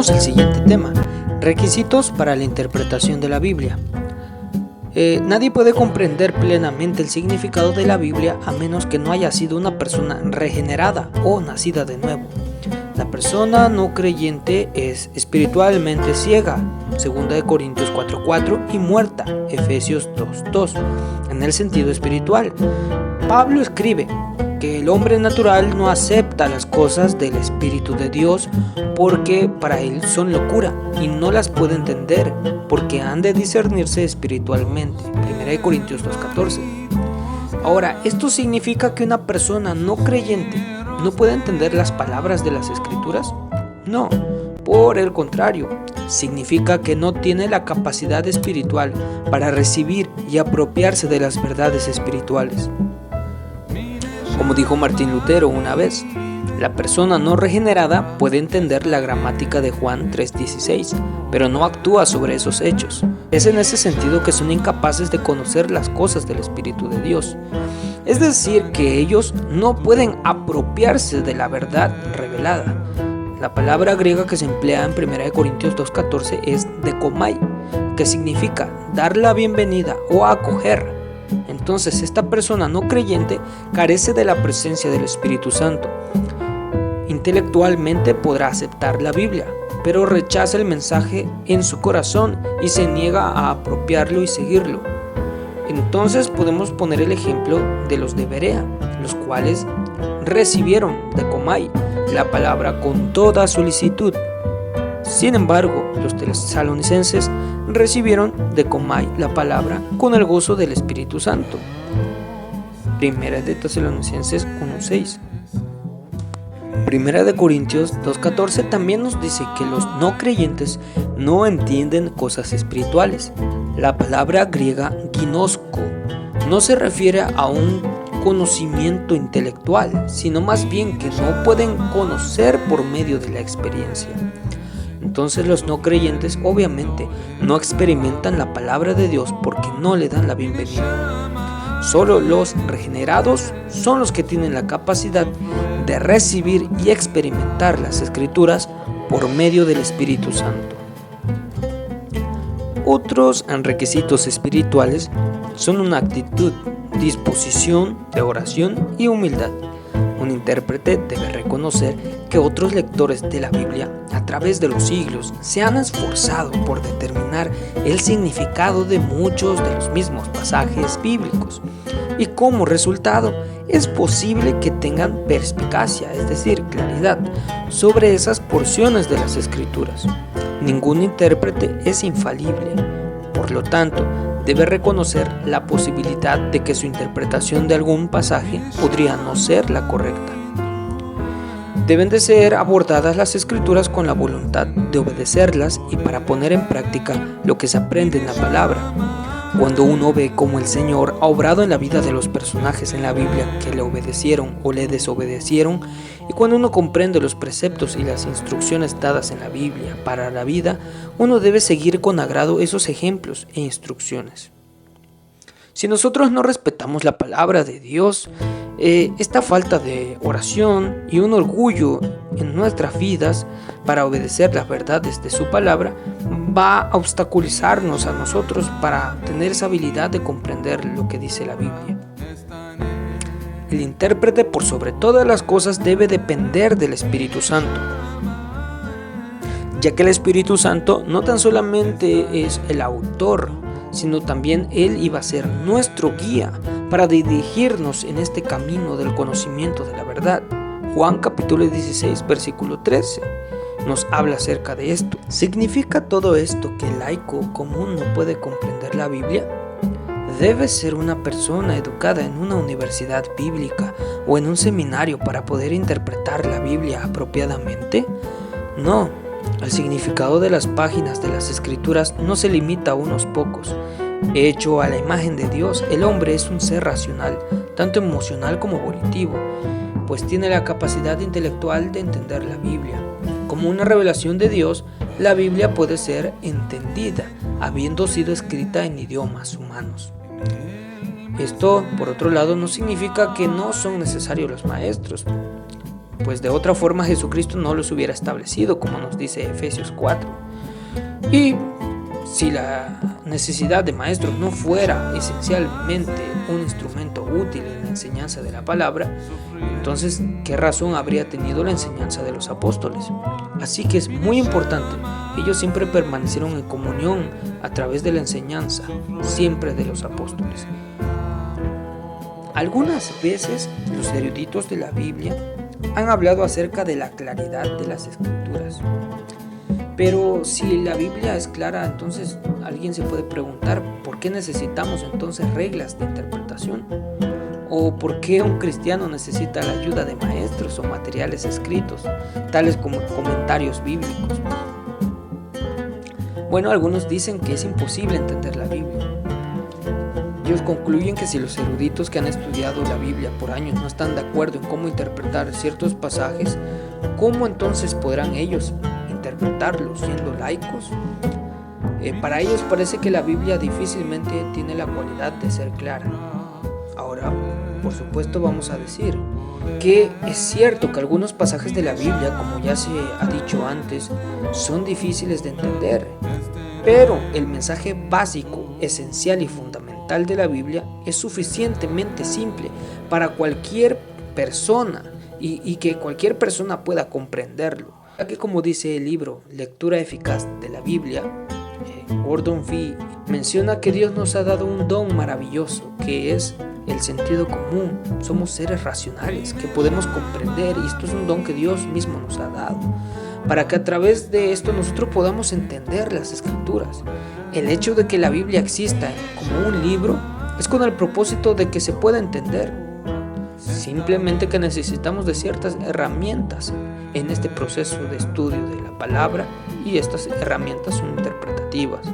Veamos el siguiente tema: requisitos para la interpretación de la Biblia. Nadie puede comprender plenamente el significado de la Biblia a menos que no haya sido una persona regenerada o nacida de nuevo. La persona no creyente es espiritualmente ciega, 2 Corintios 4:4, y muerta, Efesios 2:2, en el sentido espiritual. Pablo escribe que el hombre natural no acepta las cosas del Espíritu de Dios porque para él son locura y no las puede entender porque han de discernirse espiritualmente, 1 Corintios 2:14. Ahora, ¿esto significa que una persona no creyente no puede entender las palabras de las Escrituras? No, por el contrario, significa que no tiene la capacidad espiritual para recibir y apropiarse de las verdades espirituales. Como dijo Martín Lutero una vez, la persona no regenerada puede entender la gramática de Juan 3:16, pero no actúa sobre esos hechos. Es en ese sentido que son incapaces de conocer las cosas del Espíritu de Dios. Es decir, que ellos no pueden apropiarse de la verdad revelada. La palabra griega que se emplea en 1 Corintios 2:14 es dekomai, que significa dar la bienvenida o acoger. Entonces, esta persona no creyente carece de la presencia del Espíritu Santo. Intelectualmente podrá aceptar la Biblia, pero rechaza el mensaje en su corazón y se niega a apropiarlo y seguirlo. Entonces podemos poner el ejemplo de los de Berea, los cuales recibieron dekomai, la palabra con toda solicitud. Sin embargo, los tesalonicenses recibieron dekomai, la palabra, con el gozo del Espíritu Santo. Primera de Tesalonicenses 1:6. Primera de Corintios 2:14 también nos dice que los no creyentes no entienden cosas espirituales. La palabra griega ginosko no se refiere a un conocimiento intelectual, sino más bien que no pueden conocer por medio de la experiencia. Entonces los no creyentes obviamente no experimentan la palabra de Dios porque no le dan la bienvenida. Solo los regenerados son los que tienen la capacidad de recibir y experimentar las Escrituras por medio del Espíritu Santo. Otros requisitos espirituales son una actitud, disposición de oración y humildad. Un intérprete debe reconocer que otros lectores de la Biblia a través de los siglos se han esforzado por determinar el significado de muchos de los mismos pasajes bíblicos y como resultado es posible que tengan perspicacia, es decir, claridad, sobre esas porciones de las Escrituras. Ningún intérprete es infalible, por lo tanto, debe reconocer la posibilidad de que su interpretación de algún pasaje podría no ser la correcta. Deben de ser abordadas las Escrituras con la voluntad de obedecerlas y para poner en práctica lo que se aprende en la palabra. Cuando uno ve cómo el Señor ha obrado en la vida de los personajes en la Biblia que le obedecieron o le desobedecieron, y cuando uno comprende los preceptos y las instrucciones dadas en la Biblia para la vida, uno debe seguir con agrado esos ejemplos e instrucciones. Si nosotros no respetamos la palabra de Dios, esta falta de oración y un orgullo en nuestras vidas para obedecer las verdades de su palabra va a obstaculizarnos a nosotros para tener esa habilidad de comprender lo que dice la Biblia. El intérprete, por sobre todas las cosas, debe depender del Espíritu Santo, ya que el Espíritu Santo no tan solamente es el autor, sino también Él iba a ser nuestro guía para dirigirnos en este camino del conocimiento de la verdad. Juan capítulo 16, versículo 13 nos habla acerca de esto. ¿Significa todo esto que el laico común no puede comprender la Biblia? ¿Debe ser una persona educada en una universidad bíblica o en un seminario para poder interpretar la Biblia apropiadamente? No, el significado de las páginas de las Escrituras no se limita a unos pocos. Hecho a la imagen de Dios, el hombre es un ser racional, tanto emocional como volitivo, pues tiene la capacidad intelectual de entender la Biblia. Como una revelación de Dios, la Biblia puede ser entendida, habiendo sido escrita en idiomas humanos. Esto, por otro lado, no significa que no son necesarios los maestros. pues de otra forma Jesucristo no los hubiera establecido, como nos dice Efesios 4. Y si la necesidad de maestros no fuera esencialmente un instrumento útil en la enseñanza de la palabra, entonces, ¿qué razón habría tenido la enseñanza de los apóstoles? Así que es muy importante, ellos siempre permanecieron en comunión a través de la enseñanza, siempre de los apóstoles. Algunas veces los eruditos de la Biblia han hablado acerca de la claridad de las escrituras. Pero si la Biblia es clara, entonces alguien se puede preguntar ¿por qué necesitamos entonces reglas de interpretación? ¿O por qué un cristiano necesita la ayuda de maestros o materiales escritos, tales como comentarios bíblicos? Bueno, algunos dicen que es imposible entender la Biblia. Ellos concluyen que si los eruditos que han estudiado la Biblia por años no están de acuerdo en cómo interpretar ciertos pasajes, ¿cómo entonces podrán ellos interpretarlos siendo laicos? Para ellos parece que la Biblia difícilmente tiene la cualidad de ser clara. Ahora, por supuesto, vamos a decir que es cierto que algunos pasajes de la Biblia, como ya se ha dicho antes, son difíciles de entender, pero el mensaje básico, esencial y fundamental de la Biblia es suficientemente simple para cualquier persona y que cualquier persona pueda comprenderlo. Ya que, como dice el libro Lectura Eficaz de la Biblia, Gordon Fee menciona que Dios nos ha dado un don maravilloso, que es el sentido común. Somos seres racionales que podemos comprender, y esto es un don que Dios mismo nos ha dado, para que a través de esto nosotros podamos entender las Escrituras. El hecho de que la Biblia exista como un libro es con el propósito de que se pueda entender. Simplemente que necesitamos de ciertas herramientas en este proceso de estudio de la palabra, y estas herramientas son interpretativas.